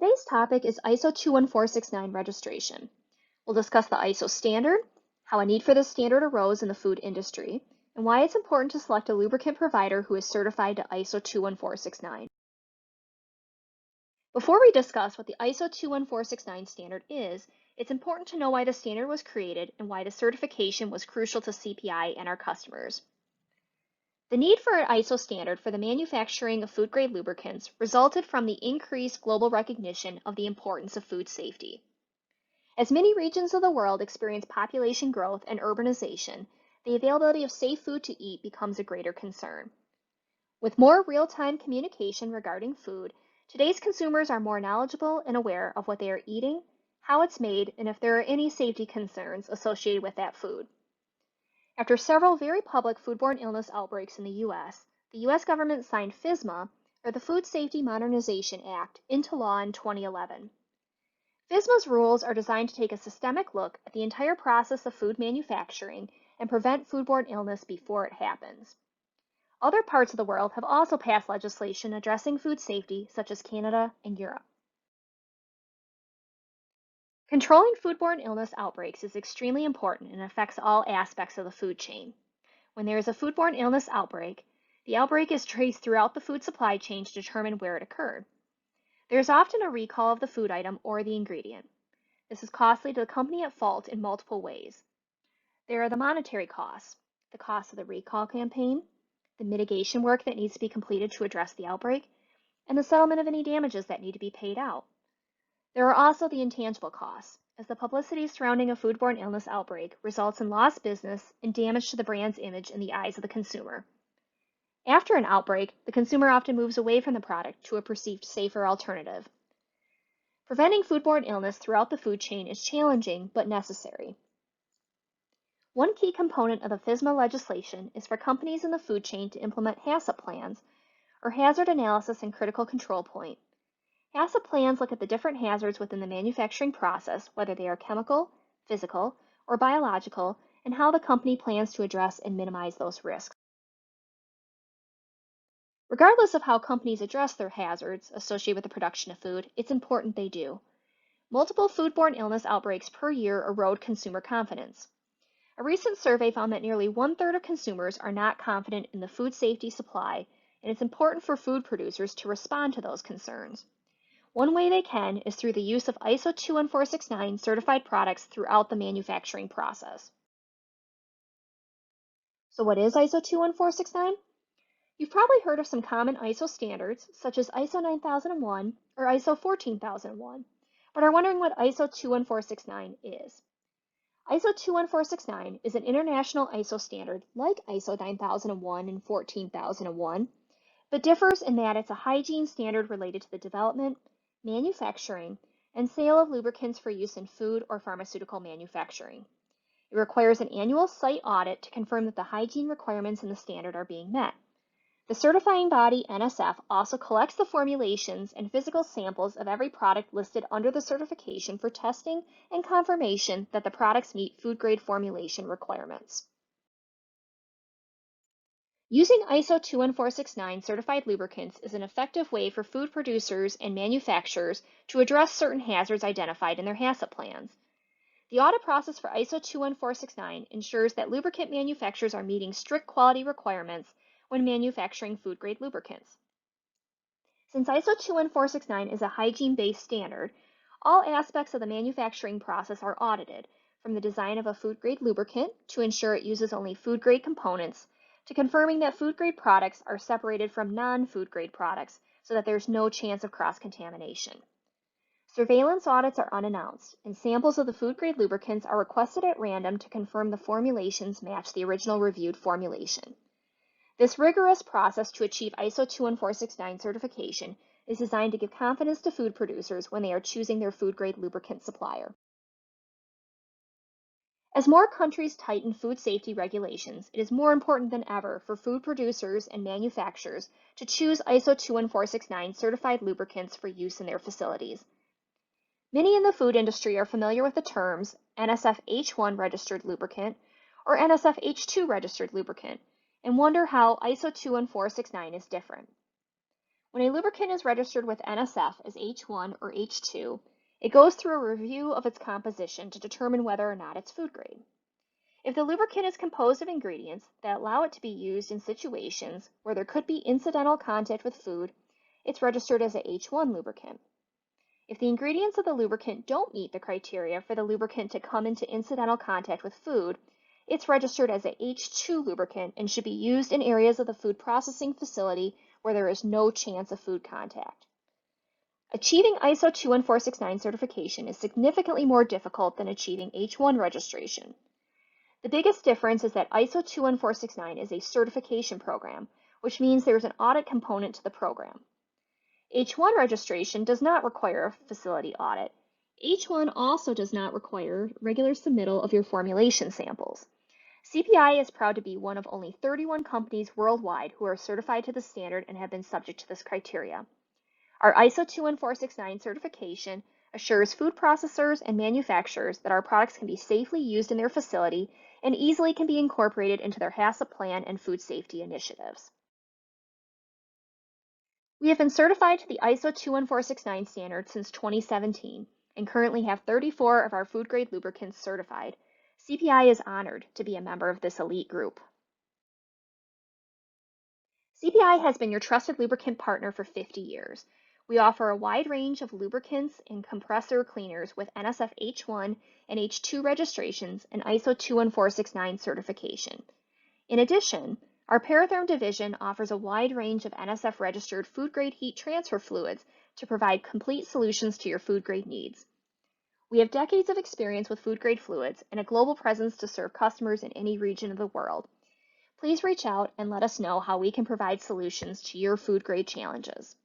Today's topic is ISO 21469 registration. We'll discuss the ISO standard, how a need for this standard arose in the food industry, and why it's important to select a lubricant provider who is certified to ISO 21469. Before we discuss what the ISO 21469 standard is, it's important to know why the standard was created and why the certification was crucial to CPI and our customers. The need for an ISO standard for the manufacturing of food-grade lubricants resulted from the increased global recognition of the importance of food safety. As many regions of the world experience population growth and urbanization, the availability of safe food to eat becomes a greater concern. With more real-time communication regarding food, today's consumers are more knowledgeable and aware of what they are eating, how it's made, and if there are any safety concerns associated with that food. After several very public foodborne illness outbreaks in the U.S. government signed FSMA, or the Food Safety Modernization Act, into law in 2011. FSMA's rules are designed to take a systemic look at the entire process of food manufacturing and prevent foodborne illness before it happens. Other parts of the world have also passed legislation addressing food safety, such as Canada and Europe. Controlling foodborne illness outbreaks is extremely important and affects all aspects of the food chain. When there is a foodborne illness outbreak, the outbreak is traced throughout the food supply chain to determine where it occurred. There is often a recall of the food item or the ingredient. This is costly to the company at fault in multiple ways. There are the monetary costs, the cost of the recall campaign, the mitigation work that needs to be completed to address the outbreak, and the settlement of any damages that need to be paid out. There are also the intangible costs, as the publicity surrounding a foodborne illness outbreak results in lost business and damage to the brand's image in the eyes of the consumer. After an outbreak, the consumer often moves away from the product to a perceived safer alternative. Preventing foodborne illness throughout the food chain is challenging but necessary. One key component of the FSMA legislation is for companies in the food chain to implement HACCP plans, or Hazard Analysis and Critical Control Point. HACCP plans look at the different hazards within the manufacturing process, whether they are chemical, physical, or biological, and how the company plans to address and minimize those risks. Regardless of how companies address their hazards associated with the production of food, it's important they do. Multiple foodborne illness outbreaks per year erode consumer confidence. A recent survey found that nearly 1/3 of consumers are not confident in the food safety supply, and it's important for food producers to respond to those concerns. One way they can is through the use of ISO 21469 certified products throughout the manufacturing process. So what is ISO 21469? You've probably heard of some common ISO standards, such as ISO 9001 or ISO 14001, but are wondering what ISO 21469 is. ISO 21469 is an international ISO standard like ISO 9001 and 14001, but differs in that it's a hygiene standard related to the development, manufacturing, and sale of lubricants for use in food or pharmaceutical manufacturing. It requires an annual site audit to confirm that the hygiene requirements in the standard are being met. The certifying body, NSF, also collects the formulations and physical samples of every product listed under the certification for testing and confirmation that the products meet food-grade formulation requirements. Using ISO 21469 certified lubricants is an effective way for food producers and manufacturers to address certain hazards identified in their HACCP plans. The audit process for ISO 21469 ensures that lubricant manufacturers are meeting strict quality requirements when manufacturing food-grade lubricants. Since ISO 21469 is a hygiene-based standard, all aspects of the manufacturing process are audited, from the design of a food-grade lubricant to ensure it uses only food-grade components, to confirming that food-grade products are separated from non-food-grade products so that there's no chance of cross-contamination. Surveillance audits are unannounced, and samples of the food-grade lubricants are requested at random to confirm the formulations match the original reviewed formulation. This rigorous process to achieve ISO 21469 certification is designed to give confidence to food producers when they are choosing their food-grade lubricant supplier. As more countries tighten food safety regulations, it is more important than ever for food producers and manufacturers to choose ISO 21469 certified lubricants for use in their facilities. Many in the food industry are familiar with the terms NSF H1 registered lubricant or NSF H2 registered lubricant, and wonder how ISO 21469 is different. When a lubricant is registered with NSF as H1 or H2, it goes through a review of its composition to determine whether or not it's food grade. If the lubricant is composed of ingredients that allow it to be used in situations where there could be incidental contact with food, it's registered as a H1 lubricant. If the ingredients of the lubricant don't meet the criteria for the lubricant to come into incidental contact with food, it's registered as a H2 lubricant and should be used in areas of the food processing facility where there is no chance of food contact. Achieving ISO21469 certification is significantly more difficult than achieving H1 registration. The biggest difference is that ISO21469 is a certification program, which means there is an audit component to the program. H1 registration does not require a facility audit. H1 also does not require regular submittal of your formulation samples. CPI is proud to be one of only 31 companies worldwide who are certified to the standard and have been subject to this criteria. Our ISO 21469 certification assures food processors and manufacturers that our products can be safely used in their facility and easily can be incorporated into their HACCP plan and food safety initiatives. We have been certified to the ISO 21469 standard since 2017 and currently have 34 of our food-grade lubricants certified. CPI is honored to be a member of this elite group. CPI has been your trusted lubricant partner for 50 years. We offer a wide range of lubricants and compressor cleaners with NSF H1 and H2 registrations and ISO 21469 certification. In addition, our Paratherm division offers a wide range of NSF-registered food-grade heat transfer fluids to provide complete solutions to your food-grade needs. We have decades of experience with food-grade fluids and a global presence to serve customers in any region of the world. Please reach out and let us know how we can provide solutions to your food-grade challenges.